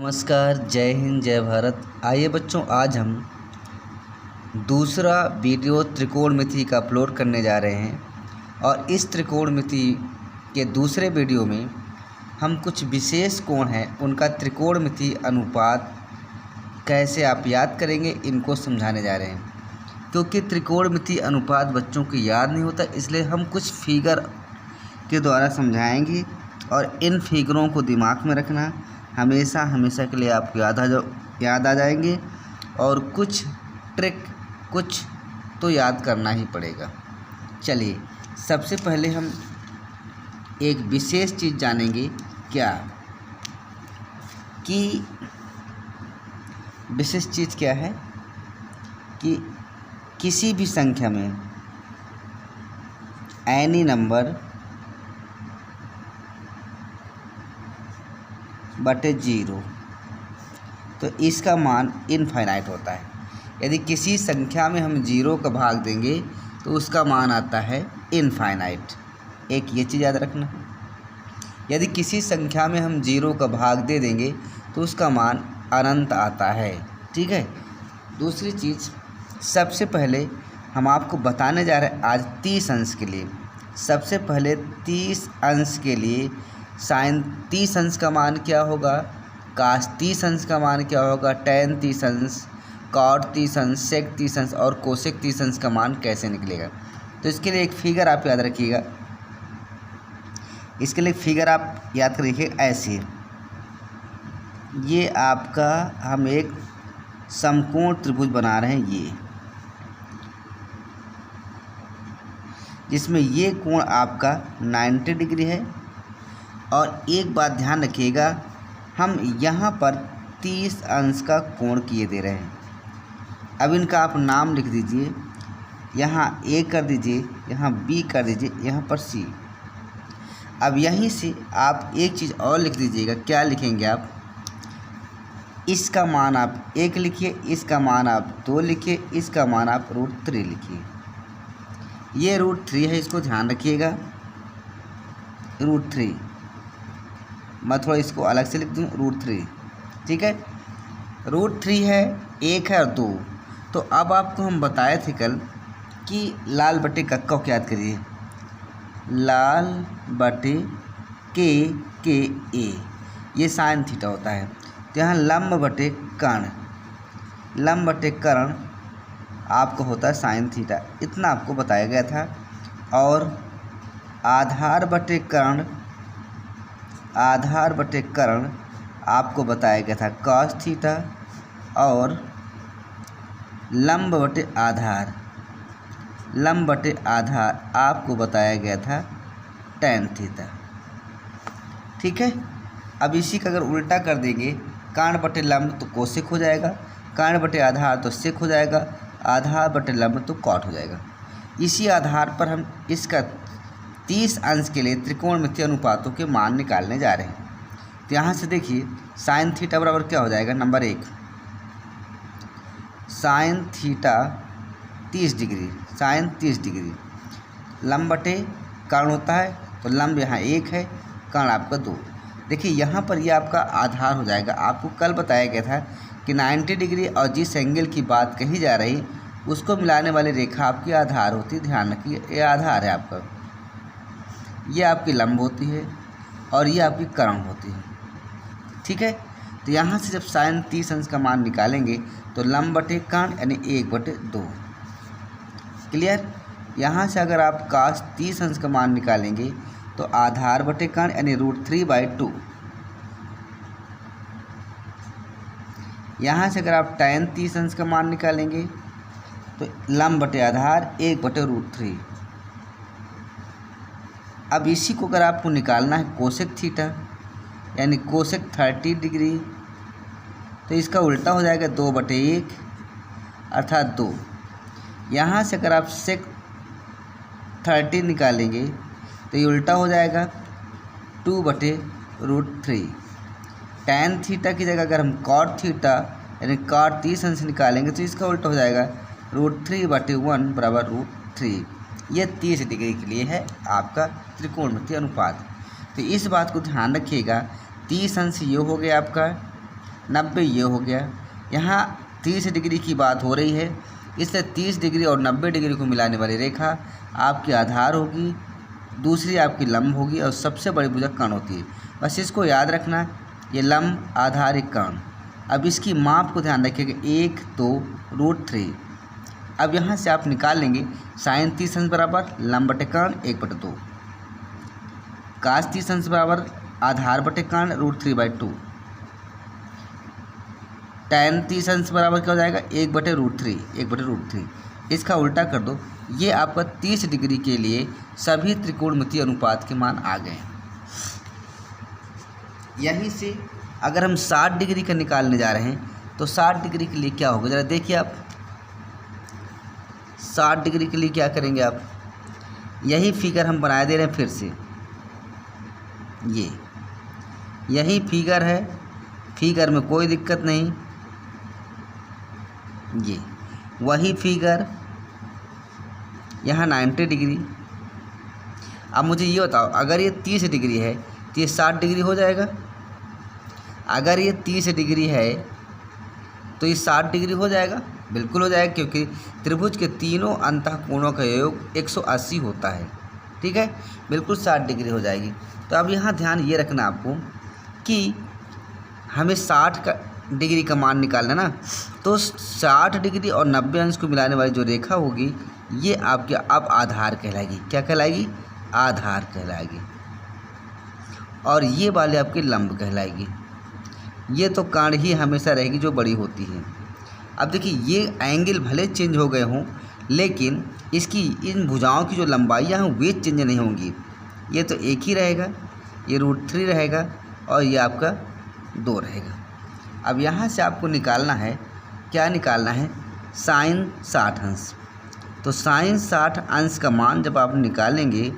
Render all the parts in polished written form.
नमस्कार, जय हिंद, जय भारत। आइए बच्चों, आज हम दूसरा वीडियो त्रिकोणमिति का अपलोड करने जा रहे हैं और इस त्रिकोणमिति के दूसरे वीडियो में हम कुछ विशेष कोण हैं उनका त्रिकोणमिति अनुपात कैसे आप याद करेंगे, इनको समझाने जा रहे हैं। क्योंकि त्रिकोणमिति अनुपात बच्चों को याद नहीं होता, इसलिए हम कुछ फिगर के द्वारा समझाएंगे और इन फिगरों को दिमाग में रखना, हमेशा के लिए आपको याद आ जाएंगे और कुछ ट्रिक कुछ तो याद करना ही पड़ेगा। चलिए, सबसे पहले हम एक विशेष चीज़ जानेंगे। क्या कि विशेष चीज़ क्या है कि किसी भी संख्या में एनी नंबर बटे 0 तो इसका मान इनफाइनाइट होता है। यदि किसी संख्या में हम 0 का भाग देंगे तो उसका मान आता है इनफाइनाइट। एक ये चीज़ याद रखना। यदि किसी संख्या में हम 0 का भाग दे देंगे तो उसका मान अनंत आता है। ठीक है। दूसरी चीज़, सबसे पहले हम आपको बताने जा रहे हैं आज 30 अंश के लिए। सबसे पहले 30 अंश के लिए साइन 30 अंश का मान क्या होगा, कास 30 अंश का मान क्या होगा, टेन 30 अंश, कॉट 30 अंश, सेक 30 अंश और कोसेक 30 अंश का मान कैसे निकलेगा। तो इसके लिए एक फिगर आप याद रखिएगा। इसके लिए फिगर आप याद कर रखिए ऐसे। ये आपका हम एक समकोण त्रिभुज बना रहे हैं, ये जिसमें ये कोण आपका 90 डिग्री है। और एक बात ध्यान रखिएगा, हम यहाँ पर 30 अंश का कोण किए दे रहे हैं। अब इनका आप नाम लिख दीजिए। यहाँ A कर दीजिए, यहाँ B कर दीजिए, यहाँ पर C। अब यहीं से आप एक चीज़ और लिख दीजिएगा। क्या लिखेंगे आप? इसका मान आप 1 लिखिए, इसका मान आप 2 लिखिए, इसका मान आप √3 लिखिए। ये √3 है, इसको ध्यान रखिएगा। √3 मैं थोड़ा इसको अलग से लिख दूँ, √3। ठीक है, √3 है, 1 है और 2। तो अब आपको हम बताए थे कल कि लाल बटे कक्का को याद करिए। लाल बटे के ए ये साइन थीटा होता है। तो यहाँ लंब बटे कर्ण, लंब बटे कर्ण आपको होता है साइन थीटा। इतना आपको बताया गया था। और आधार बटे कर्ण, आधार बटे कर्ण आपको बताया गया था कॉस थीटा। और लंब बटे आधार, लंब बटे आधार आपको बताया गया था टेन थीटा। ठीक है। अब इसी का अगर उल्टा कर देंगे, कर्ण बटे लंब तो कोसेक हो जाएगा, कर्ण बटे आधार तो सेक हो जाएगा, आधार बटे लंब तो कॉट हो जाएगा। इसी आधार पर हम इसका 30 अंश के लिए त्रिकोणमिति अनुपातों के मान निकालने जा रहे हैं। तो यहाँ से देखिए, साइन थीटा बराबर क्या हो जाएगा। Number 1, sine theta 30 degree, sine 30 degree. लंब बटे कर्ण होता है, तो लंब यहाँ 1 है, कर्ण आपका 2। देखिए यहाँ पर ये आपका आधार हो जाएगा। आपको कल बताया गया था कि 90 डिग्री और जिस एंगल की बात कही जा रही उसको मिलाने वाली रेखा आपकी आधार होती है। ध्यान रखिए, ये आधार है आपका, ये आपकी लंब होती है और ये आपकी कर्ण होती है। ठीक है। तो यहाँ से जब साइन 30 अंश का मान निकालेंगे तो लंब बटे कर्ण यानी 1/2। क्लियर। यहाँ से अगर आप कास 30 अंश का मान निकालेंगे तो आधार बटे कर्ण यानी √3/2। यहाँ से अगर आप tan 30 अंश का मान निकालेंगे तो लंब बटे आधार 1/√3। अब इसी को अगर आपको निकालना है कोसेक थीटा यानी कोसेक 30 डिग्री, तो इसका उल्टा हो जाएगा 2/1 अर्थात 2। यहाँ से अगर आप सेक 30 निकालेंगे तो ये उल्टा हो जाएगा 2/√3। tan थीटा की जगह अगर हम कॉट थीटा यानी कॉट 30 अंश निकालेंगे तो इसका उल्टा हो जाएगा √3/1 बराबर √3। ये 30 डिग्री के लिए है आपका त्रिकोणमिति अनुपात। तो इस बात को ध्यान रखिएगा। 30 अंश ये हो गया आपका 90 ये हो गया। यहाँ 30 डिग्री की बात हो रही है, इसलिए 30 डिग्री और 90 डिग्री को मिलाने वाली रेखा आपकी आधार होगी, दूसरी आपकी लंब होगी और सबसे बड़ी भुजा कर्ण होती है। बस इसको याद रखना, ये लंब आधार एक कर्ण। अब इसकी माप को ध्यान रखिएगा 1 2 √3। अब यहाँ से आप निकाल लेंगे साइन 30 अंश बराबर लंब बटे कर्ण 1/2, कास 30 अंश बराबर आधार बटे कर्ण √3/2, tan 30 अंश बराबर क्या हो जाएगा 1/√3। इसका उल्टा कर दो, ये आपका 30 डिग्री के लिए सभी त्रिकोणमितीय अनुपात के मान आ गए। यहीं से अगर हम 60 डिग्री का निकालने जा रहे हैं तो 60 डिग्री के लिए क्या होगा, ज़रा देखिए आप। 60 डिग्री के लिए क्या करेंगे आप, यही फिगर हम बना दे रहे हैं फिर से। ये यही फिगर है, फिगर में कोई दिक्कत नहीं। ये वही फिगर, यहाँ 90 डिग्री। अब मुझे ये बताओ, अगर ये 30 डिग्री है तो ये 60 डिग्री हो जाएगा। अगर ये 30 डिग्री है तो ये 60 डिग्री हो जाएगा, बिल्कुल हो जाएगा, क्योंकि त्रिभुज के तीनों अंतःकोणों का योग 180 होता है। ठीक है, बिल्कुल 60 डिग्री हो जाएगी। तो अब यहाँ ध्यान ये रखना आपको कि हमें 60 डिग्री का मान निकालना ना, तो 60 डिग्री और 90 अंश को मिलाने वाली जो रेखा होगी ये आपके अब आधार कहलाएगी। क्या कहलाएगी, आधार कहलाएगी। और ये वाले आपकी लंब कहलाएगी। ये तो कर्ण ही हमेशा रहेगी जो बड़ी होती है। अब देखिए ये एंगल भले चेंज हो गए हों, लेकिन इसकी इन भुजाओं की जो लंबाइयाँ हैं वे चेंज नहीं होंगी। ये तो एक ही रहेगा, ये √3 रहेगा और ये आपका 2 रहेगा। अब यहाँ से आपको निकालना है, क्या निकालना है, साइन 60 अंश। तो साइन 60 अंश का मान जब आप निकालेंगे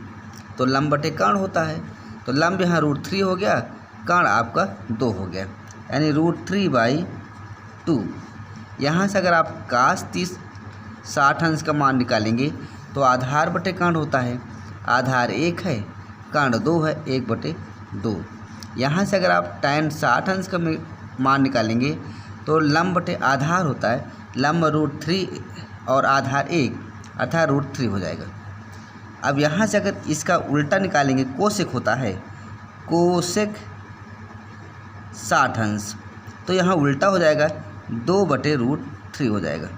तो लंब बटे कर्ण होता है। तो लंब यहाँ √3 हो गया, कर्ण आपका 2 हो गया, यानी √3/2। यहाँ से अगर आप कास 60 अंश का मान निकालेंगे तो आधार बटे कर्ण होता है। आधार 1 है, कर्ण 2 है, 1/2। यहाँ से अगर आप tan 60 अंश का मान निकालेंगे तो लंब बटे आधार होता है। लंब √3 और आधार 1 अर्थात √3 हो जाएगा। अब यहाँ से अगर इसका उल्टा निकालेंगे, कोसेक होता है, कोसेक 60 अंश, तो यहाँ उल्टा हो जाएगा 2/√3 हो जाएगा।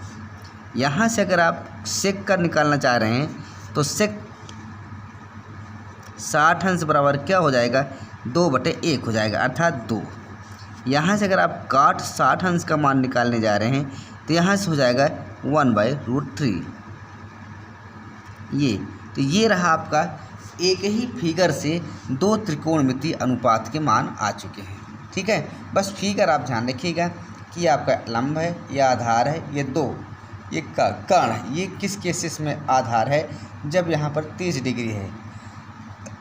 यहाँ से अगर आप सेक का निकालना चाह रहे हैं तो सेक 60 अंश बराबर क्या हो जाएगा, 2/1 हो जाएगा अर्थात 2। यहाँ से अगर आप काट 60 अंश का मान निकालने जा रहे हैं तो यहाँ से हो जाएगा 1/√3। तो ये रहा आपका, एक ही फिगर से 2 त्रिकोणमितीय अनुपात के मान आ चुके हैं। ठीक है, बस फिगर आप ध्यान रखिएगा कि आपका लंब है, ये आधार है, ये 2, ये कर्ण है। ये किस केसेस में आधार है, जब यहाँ पर 30 डिग्री है,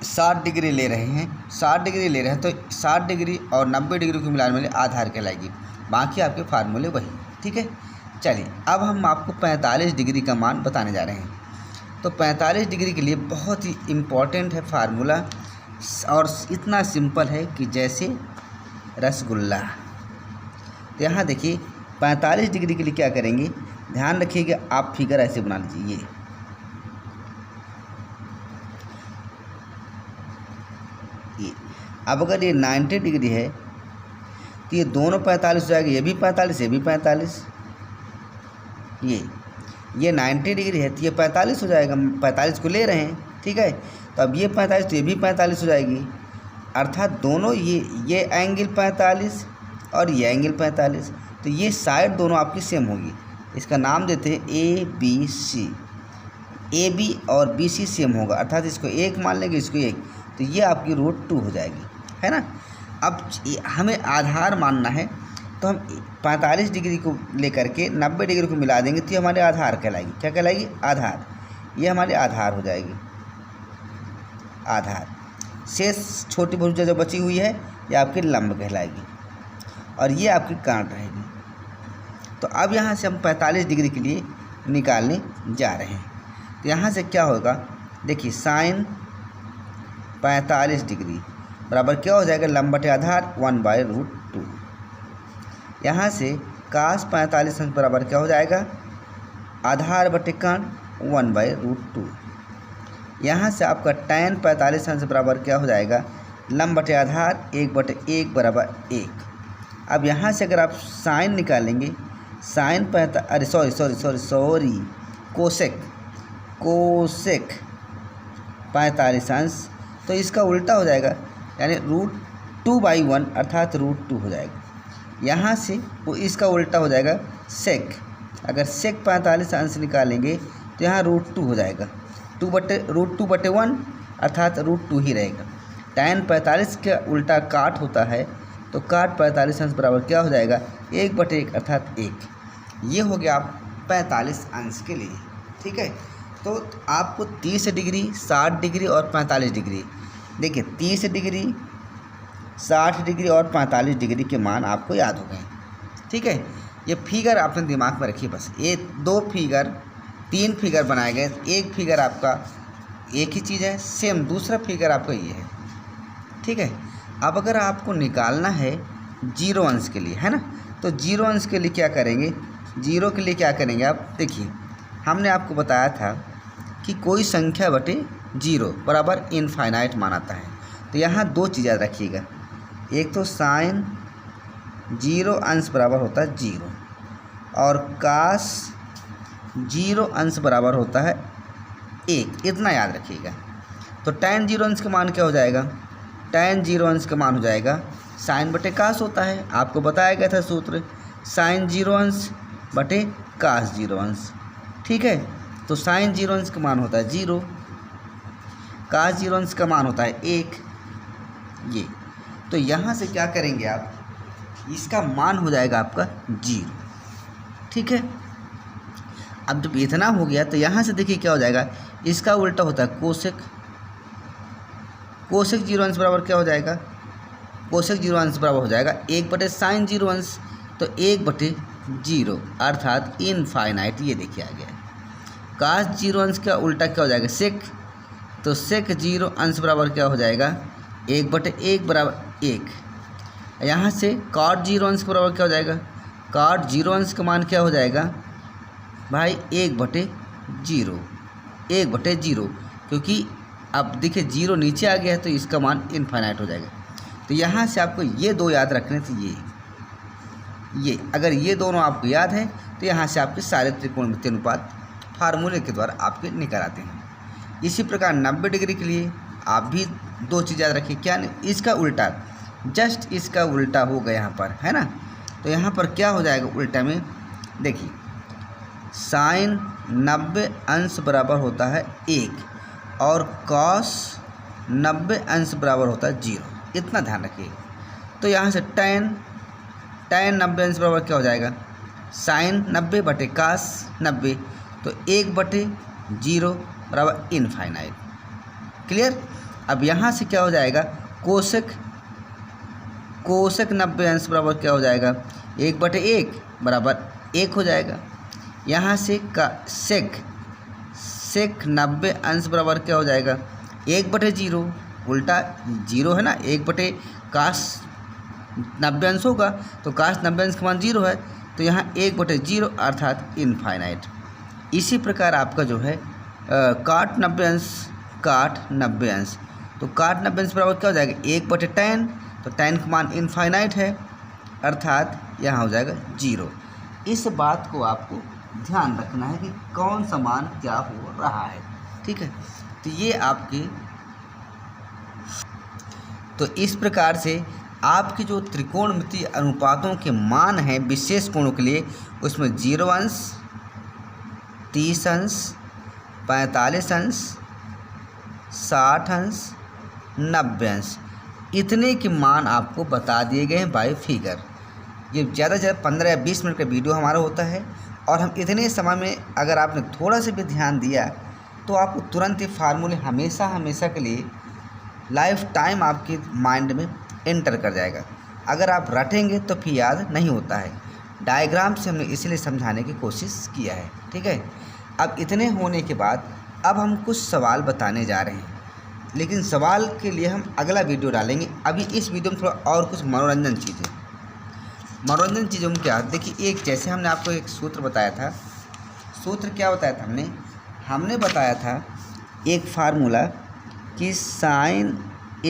60 डिग्री ले रहे हैं, 60 डिग्री ले रहे हैं तो 60 डिग्री और 90 डिग्री को मिलाने वाले आधार कहलाएगी। बाकी आपके फार्मूले वही। ठीक है, चलिए अब हम आपको 45 डिग्री का मान बताने जा रहे हैं। तो 45 डिग्री के लिए बहुत ही इम्पॉर्टेंट है फार्मूला, और इतना सिंपल है कि जैसे रसगुल्ला। तो यहाँ देखिए 45 डिग्री के लिए क्या करेंगे, ध्यान रखिएगा, आप फिगर ऐसे बना लीजिए। ये अब अगर ये 90 डिग्री है तो ये दोनों 45 हो जाएगा, ये भी 45, ये भी 45। ये 90 डिग्री है तो ये 45 हो जाएगा, 45 को ले रहे हैं। ठीक है, तो अब ये 45 तो ये भी 45 हो जाएगी, अर्थात दोनों ये एंगल 45 और ये एंगल 45। तो ये साइड दोनों आपकी सेम होगी। इसका नाम देते हैं ABC। AB और BC सेम होगा, अर्थात इसको 1 मान लेंगे, इसको 1, तो ये आपकी √2 हो जाएगी, है ना। अब हमें आधार मानना है तो हम 45 डिग्री को लेकर के 90 डिग्री को मिला देंगे तो ये हमारे आधार कहलाएगी। क्या कहलाएगी, आधार। ये हमारे आधार हो जाएगी, आधार। शेष छोटी भुजा जो बची हुई है ये आपकी लंब कहलाएगी और ये आपकी कर्ण रहेगी। तो अब यहाँ से हम 45 डिग्री के लिए निकालने जा रहे हैं। तो यहाँ से क्या होगा, देखिए साइन 45 डिग्री बराबर क्या हो जाएगा, लंब बटे आधार 1/√2। यहाँ से cos 45 अंश बराबर क्या हो जाएगा, आधार बटे कर्ण 1/√2। यहाँ से आपका tan 45 अंश बराबर क्या हो जाएगा, लंब बटे आधार 1/1 बराबर 1। अब यहाँ से अगर आप साइन निकालेंगे, साइन कोसेक 45 अंश, तो इसका उल्टा हो जाएगा, यानी √2/1 अर्थात √2 हो जाएगा। यहाँ से वो इसका उल्टा हो जाएगा सेक, अगर सेक 45 अंश निकालेंगे तो यहाँ √2 हो जाएगा, √2/1 अर्थात √2 ही रहेगा। tan 45 का उल्टा काट होता है, तो काट 45 अंश बराबर क्या हो जाएगा, 1/1 अर्थात 1। ये हो गया आप 45 अंश के लिए। ठीक है, तो आपको 30 डिग्री, 60 डिग्री और 45 डिग्री, देखिए 30 डिग्री, 60 डिग्री और 45 डिग्री के मान आपको याद हो गए। ठीक है, ये फिगर आपने दिमाग में रखिए बस। ये 3 फिगर बनाए गए, एक फिगर आपका एक ही चीज़ है सेम, दूसरा फिगर आपका ये है। ठीक है, अब अगर आपको निकालना है 0 अंश के लिए, है ना, तो 0 अंश के लिए क्या करेंगे, 0 के लिए क्या करेंगे आप देखिए, हमने आपको बताया था कि कोई संख्या बटे 0 बराबर इनफाइनाइट मानाता है। तो यहाँ 2 चीज़ याद रखिएगा, एक तो साइन 0 अंश बराबर होता है 0 और कास 0 अंश बराबर होता है 1, इतना याद रखिएगा। तो tan 0 अंश का मान क्या हो जाएगा, tan 0 अंश का मान हो जाएगा साइन बटे कास होता है, आपको बताया गया था सूत्र, साइन 0 अंश बटे कास 0 अंश। ठीक है, तो साइन 0 अंश का मान होता है 0, कास 0 अंश का मान होता है 1। ये तो यहाँ से क्या करेंगे आप, इसका मान हो जाएगा आपका 0। ठीक है, अब जब इतना हो गया तो यहाँ से देखिए क्या हो जाएगा, इसका उल्टा होता है कोसेक 0 अंश बराबर क्या हो जाएगा, कोसेक 0 अंश बराबर हो जाएगा 1/sin 0 अंश, तो 1/0 अर्थात इनफाइनाइट। ये देखिए आ गया। कास 0 अंश का उल्टा क्या हो जाएगा, सेक, तो सेक 0 अंश बराबर क्या हो जाएगा, 1/1 बराबर 1। यहाँ से कॉट 0 अंश बराबर क्या हो जाएगा, कॉट 0 अंश का मान क्या हो जाएगा भाई 1/0, क्योंकि अब देखिए 0 नीचे आ गया है तो इसका मान इनफाइनाइट हो जाएगा। तो यहाँ से आपको ये 2 याद रखने थे, ये अगर ये दोनों आपको याद है तो यहाँ से आपके सारे त्रिकोणमितीय अनुपात फार्मूले के द्वारा आपके निकल आते हैं। इसी प्रकार 90 डिग्री के लिए आप भी 2 चीज़ याद रखिए, क्या नहीं, इसका उल्टा, जस्ट इसका उल्टा होगा यहाँ पर, है ना। तो यहाँ पर क्या हो जाएगा उल्टा में, देखिए साइन 90 अंश बराबर होता है 1 और कॉस 90 अंश बराबर होता है 0, इतना ध्यान रखिए। तो यहाँ से tan 90 अंश बराबर क्या हो जाएगा, साइन 90 बटे कास 90, तो 1/0 बराबर इनफाइनाइट। क्लियर। अब यहाँ से क्या हो जाएगा, कोसेक 90 अंश बराबर क्या हो जाएगा, 1/1 बराबर 1 हो जाएगा। यहाँ से का सेक 90 अंश बराबर क्या हो जाएगा, 1/0, उल्टा 0 है ना, 1/कास 90 अंश होगा, तो कास 90 अंश का मान 0 है, तो यहाँ 1/0 अर्थात इनफाइनाइट। इसी प्रकार आपका जो है काट 90 अंश, तो काट 90 अंश बराबर क्या हो जाएगा, 1/tan, तो tan का मान इनफाइनाइट है, अर्थात यहाँ हो जाएगा 0। इस बात को आपको ध्यान रखना है कि कौन सा मान क्या हो रहा है। ठीक है, तो ये आपके, तो इस प्रकार से आपके जो त्रिकोणमितीय अनुपातों के मान हैं विशेष कोणों के लिए, उसमें 0 अंश, 30 अंश, 45 अंश, 60 अंश, 90 अंश, इतने के मान आपको बता दिए गए हैं बाय फिगर। ये ज़्यादा से ज़्यादा 15 या 20 मिनट का वीडियो हमारा होता है, और हम इतने समय में अगर आपने थोड़ा सा भी ध्यान दिया तो आपको तुरंत ही फार्मूले हमेशा के लिए लाइफ टाइम आपके माइंड में एंटर कर जाएगा। अगर आप रटेंगे तो फिर याद नहीं होता है। डायग्राम से हमने इसलिए समझाने की कोशिश किया है। ठीक है, अब इतने होने के बाद अब हम कुछ सवाल बताने जा रहे हैं, लेकिन सवाल के लिए हम अगला वीडियो डालेंगे। अभी इस वीडियो में थोड़ा और कुछ मनोरंजन चीज़ें, मनोरंजन चीज़ों में क्या, देखिए एक जैसे हमने आपको एक सूत्र बताया था, सूत्र क्या बताया था हमने बताया था एक फार्मूला कि sine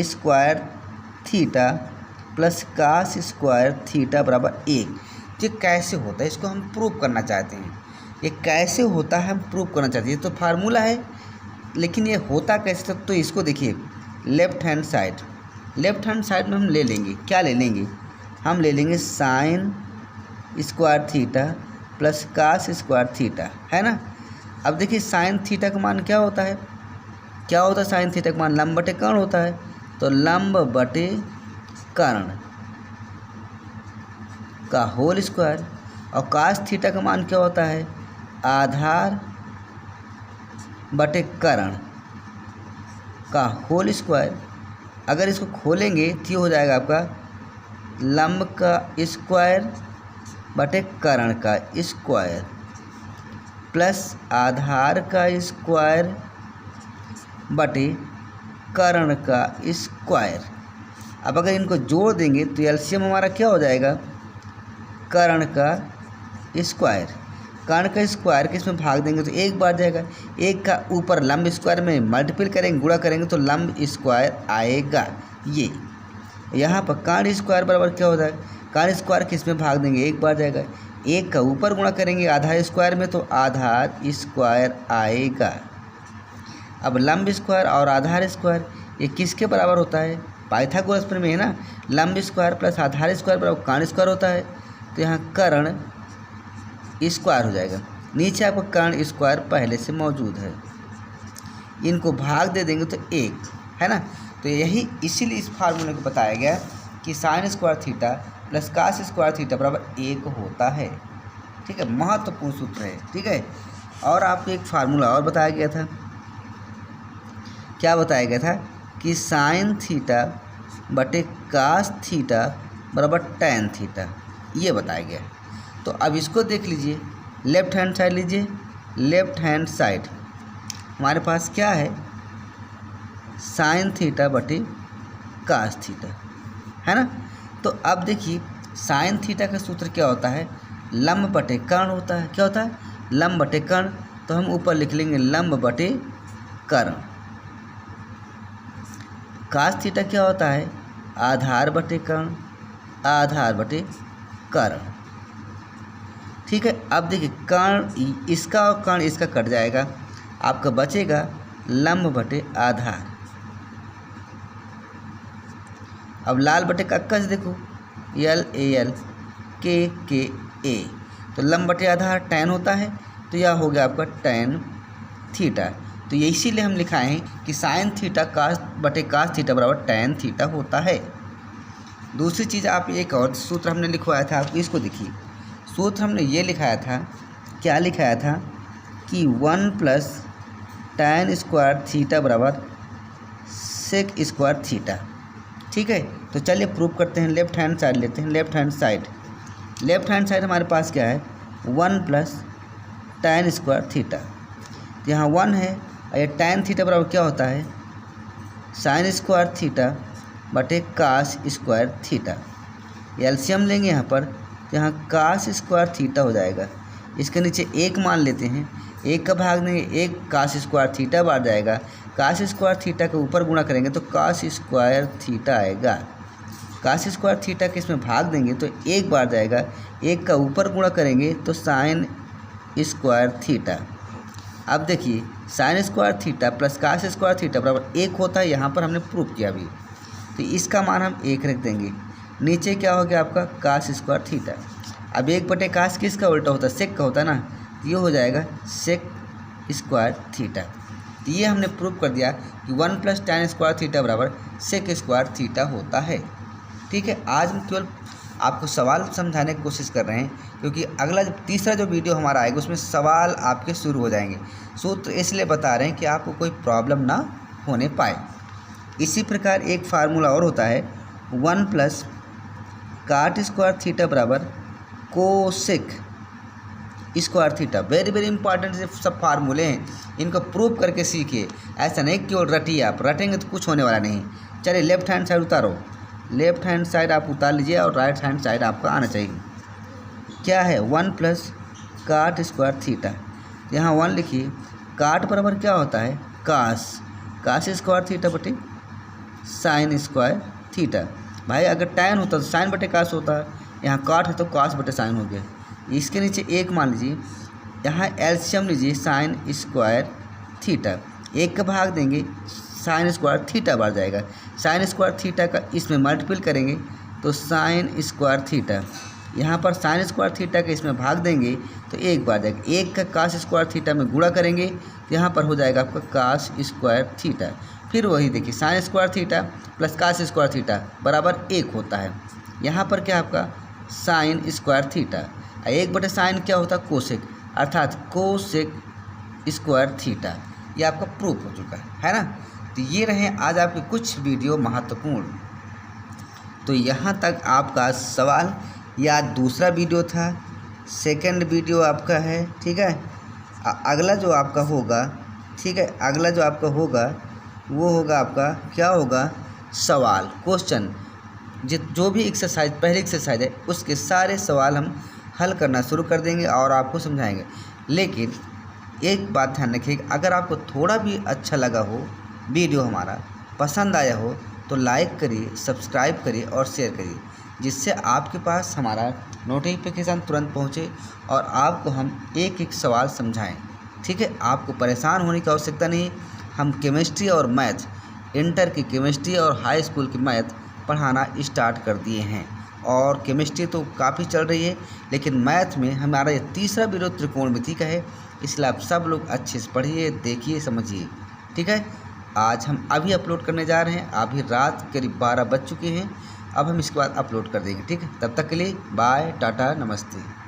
square theta plus cos square theta बराबर 1। ये कैसे होता है, इसको हम प्रूव करना चाहते हैं। ये कैसे होता है हम प्रूव करना चाहते हैं। ये तो फार्मूला है, लेकिन ये होता कैसे, तो इसको देखिए लेफ्ट हैंड साइड में हम ले लेंगे, क्या ले लेंगे, हम ले लेंगे sine square theta plus cos square theta, है ना। अब देखिए साइन थीटा का मान क्या होता है, साइन थीटा का मान लंब बटे कर्ण होता है, तो लंब बटे कर्ण का होल स्क्वायर। और कास थीटा का मान क्या होता है, आधार बटे कर्ण का होल स्क्वायर। अगर इसको खोलेंगे तो ये हो जाएगा आपका लंब का स्क्वायर बटे कर्ण का स्क्वायर प्लस आधार का स्क्वायर बटे कर्ण का स्क्वायर। अब अगर इनको जोड़ देंगे तो एलसीएम हमारा क्या हो जाएगा, कर्ण का स्क्वायर। कर्ण का स्क्वायर किस में भाग देंगे तो एक बार जाएगा, एक का ऊपर लंब स्क्वायर में मल्टीपल करेंगे, गुणा करेंगे तो लंब स्क्वायर आएगा। ये यहाँ पर कर्ण स्क्वायर बराबर क्या होता है, कर्ण स्क्वायर किस में भाग देंगे, एक बार जाएगा, एक का ऊपर गुणा करेंगे आधार स्क्वायर में तो आधार स्क्वायर आएगा। अब लंब स्क्वायर और आधार स्क्वायर ये किसके बराबर होता है, पाइथागोरस प्रमेय है ना, लंब स्क्वायर प्लस आधार स्क्वायर बराबर कर्ण स्क्वायर होता है, तो यहाँ कर्ण स्क्वायर हो जाएगा। नीचे आपका कर्ण स्क्वायर पहले से मौजूद है, इनको भाग दे देंगे तो एक, है ना। तो यही इसीलिए इस फार्मूले को बताया गया कि sine square theta plus cos square theta बराबर 1 होता है। ठीक है, महत्वपूर्ण सूत्र है। ठीक है, और आपको एक फार्मूला और बताया गया था, क्या बताया गया था कि साइन थीटा बटे कास थीटा बराबर टैन थीटा, ये बताया गया। तो अब इसको देख लीजिए, लेफ्ट हैंड साइड लीजिए, लेफ्ट हैंड साइड हमारे पास क्या है, साइन थीटा बटे कास थीटा, है ना। तो अब देखिए साइन थीटा का सूत्र क्या होता है, लंब बटे कर्ण होता है। क्या होता है, लंब बटे कर्ण, तो हम ऊपर लिख लेंगे लंब बटे कर्ण। कास थीटा क्या होता है, आधार बटे कर्ण, आधार बटे कर्ण। ठीक है, अब देखिए कर्ण इसका और कर्ण इसका कट जाएगा, आपका बचेगा लंब बटे आधार। अब लाल बटे कक्का से देखो, यल ए एल के ए, तो लंब बटे आधार टैन होता है, तो यह हो गया आपका टैन थीटा। तो ये इसीलिए हम लिखाए हैं कि साइन थीटा कास बटे कास थीटा बराबर टैन थीटा होता है। दूसरी चीज़ आप एक और सूत्र हमने लिखवाया था, आप इसको देखिए, सूत्र हमने ये लिखाया था, क्या लिखाया था कि 1 प्लस टैन स्क्वायर थीटा बराबर सेक स्क्वायर थीटा। ठीक है, तो चलिए प्रूव करते हैं। लेफ्ट हैंड साइड लेते हैं, लेफ्ट हैंड साइड हमारे पास क्या है, 1 प्लस टैन स्क्वायर थीटा, तो यहाँ 1 है, और ये टैन थीटा बराबर क्या होता है, साइन स्क्वायर थीटा बटे कास स्क्वायर थीटा। एलसीएम लेंगे यहाँ पर, तो यहाँ कास स्क्वायर थीटा हो जाएगा, इसके नीचे एक मान लेते हैं, एक का भाग देंगे, एक कास स्क्वायर थीटा बार जाएगा, कास स्क्वायर थीटा के ऊपर गुणा करेंगे तो कास स्क्वायर थीटा आएगा। कास स्क्वायर थीटा के इसमें भाग देंगे तो एक बार जाएगा, एक का ऊपर गुणा करेंगे तो साइन स्क्वायर थीटा। अब देखिए sine square theta plus cos square theta बराबर 1 होता है, यहाँ पर हमने प्रूव किया अभी, तो इसका मान हम 1 रख देंगे। नीचे क्या हो गया आपका कास स्क्वायर थीटा। अब 1 बटे कास किसका उल्टा होता है, सेक का होता है ना, तो ये हो जाएगा सेक स्क्वायर थीटा। तो ये हमने प्रूव कर दिया कि 1 प्लस टैन स्क्वायर थीटा बराबर सेक स्क्वायर थीटा होता है। ठीक है, आज हम केवल आपको सवाल समझाने की कोशिश कर रहे हैं, क्योंकि अगला तीसरा जो वीडियो हमारा आएगा उसमें सवाल आपके शुरू हो जाएंगे। सूत्र इसलिए बता रहे हैं कि आपको कोई प्रॉब्लम ना होने पाए। इसी प्रकार एक फार्मूला और होता है, 1 प्लस काट स्क्वायर थीटा बराबर cosec square theta. Very very important सब फार्मूले हैं, इनको प्रूव करके सीखिए। ऐसा नहीं केवल रटिए, आप रटेंगे तो कुछ होने वाला नहीं। चलिए लेफ्ट हैंड साइड उतारो, लेफ्ट हैंड साइड आप उतार लीजिए और राइट हैंड साइड आपका आना चाहिए। क्या है 1 प्लस काट स्क्वायर थीटा, यहाँ 1 लिखिए। काट बराबर क्या होता है कास स्क्वायर थीटा बटे साइन स्क्वायर थीटा। भाई अगर टैन होता तो साइन बटे कास होता, यहाँ काट है तो कास बटे साइन हो गया। इसके नीचे एक मान लीजिए, यहाँ एलसीएम लीजिए साइन स्क्वायर थीटा, एक का भाग देंगे साइन स्क्वायर थीटा बढ़ जाएगा। साइन स्क्वायर थीटा का इसमें मल्टीपल करेंगे तो साइन स्क्वायर थीटा, यहाँ पर साइन स्क्वायर थीटा के इसमें भाग देंगे तो एक बार जाएगा। एक का कास स्क्वायर थीटा में गुणा करेंगे तो यहाँ पर हो जाएगा आपका कास स्क्वायर थीटा। फिर वही देखिए sine square theta plus cos square theta बराबर 1 होता है। यहाँ पर क्या आपका साइन स्क्वायर थीटा, एक बटे साइन क्या होता है कोसेक, अर्थात कोसेक स्क्वायर थीटा। ये आपका प्रूफ हो चुका है ना। तो ये रहे आज आपके कुछ वीडियो महत्वपूर्ण। तो यहाँ तक आपका सवाल या दूसरा वीडियो था, सेकंड वीडियो आपका है, ठीक है। अगला जो आपका होगा, ठीक है, अगला जो आपका होगा वो होगा आपका क्या होगा सवाल क्वेश्चन, जो भी एक्सरसाइज पहले एक्सरसाइज है उसके सारे सवाल हम हल करना शुरू कर देंगे और आपको समझाएंगे। लेकिन एक बात ध्यान रखिएगा, अगर आपको थोड़ा भी अच्छा लगा हो, वीडियो हमारा पसंद आया हो तो लाइक करिए, सब्सक्राइब करिए और शेयर करिए, जिससे आपके पास हमारा नोटिफिकेशन तुरंत पहुंचे और आपको हम एक एक सवाल समझाएं। ठीक है, आपको परेशान होने की आवश्यकता नहीं। हम केमिस्ट्री और मैथ, इंटर की केमिस्ट्री और हाई स्कूल की मैथ पढ़ाना स्टार्ट कर दिए हैं। और केमिस्ट्री तो काफ़ी चल रही है, लेकिन मैथ में हमारा ये तीसरा वीडियो त्रिकोणमिति का है, इसलिए आप सब लोग अच्छे से पढ़िए, देखिए, समझिए। ठीक है, आज हम अभी अपलोड करने जा रहे हैं, अभी रात करीब 12 बज चुके हैं। अब हम इसके बाद अपलोड कर देंगे। ठीक है, तब तक के लिए बाय, टाटा, नमस्ते।